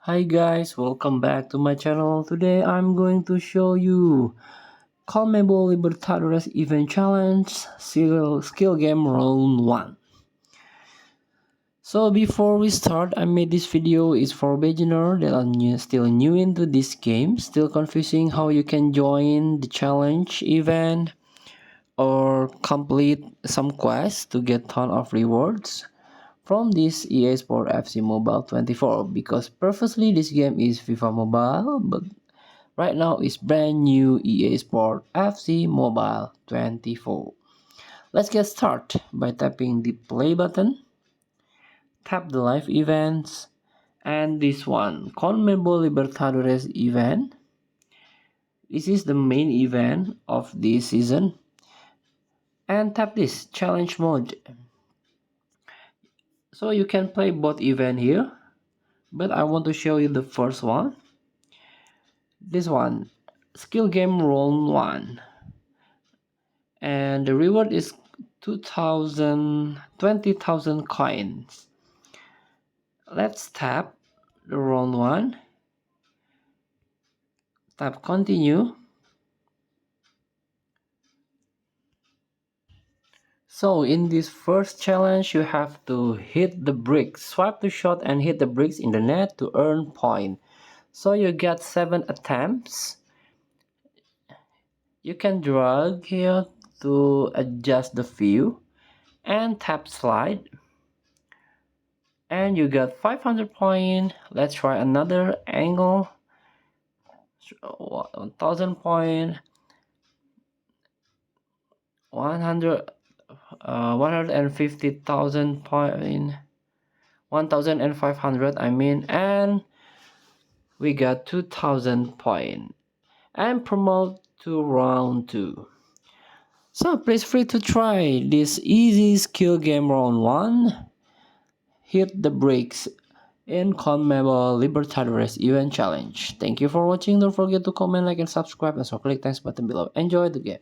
Hi guys, welcome back to my channel. Today I'm going to show you Conmebol Libertadores Event Challenge Skill Game Round 1. So before we start, I made this video is for beginner that are still new into this game, still confusing how you can join the challenge event or complete some quests to get ton of rewards from this EA Sport FC Mobile 24, because previously this game is FIFA Mobile, but right now it's brand new EA Sport FC Mobile 24. Let's get started by tapping the play button, tap the live events, and this one, CONMEBOL Libertadores event. This is the main event of this season. And tap this challenge mode. So you can play both event here, but I want to show you the first one. This one, skill game round 1, and the reward is 20,000 coins. Let's tap the round 1, tap continue. So in this first challenge, you have to hit the bricks, swipe the shot and hit the bricks in the net to earn point. So you get 7 attempts. You can drag here to adjust the view and tap slide, and you got 500 point. Let's try another angle. 1000 point, 100 150,000 point, 1500 I mean, and we got 2000 point and promote to round 2. So please free to try this easy skill game round 1. Hit the brakes in CONMEBOL Libertadores event challenge. Thank you for watching. Don't forget to comment, like, and subscribe, and so click thanks button below. Enjoy the game.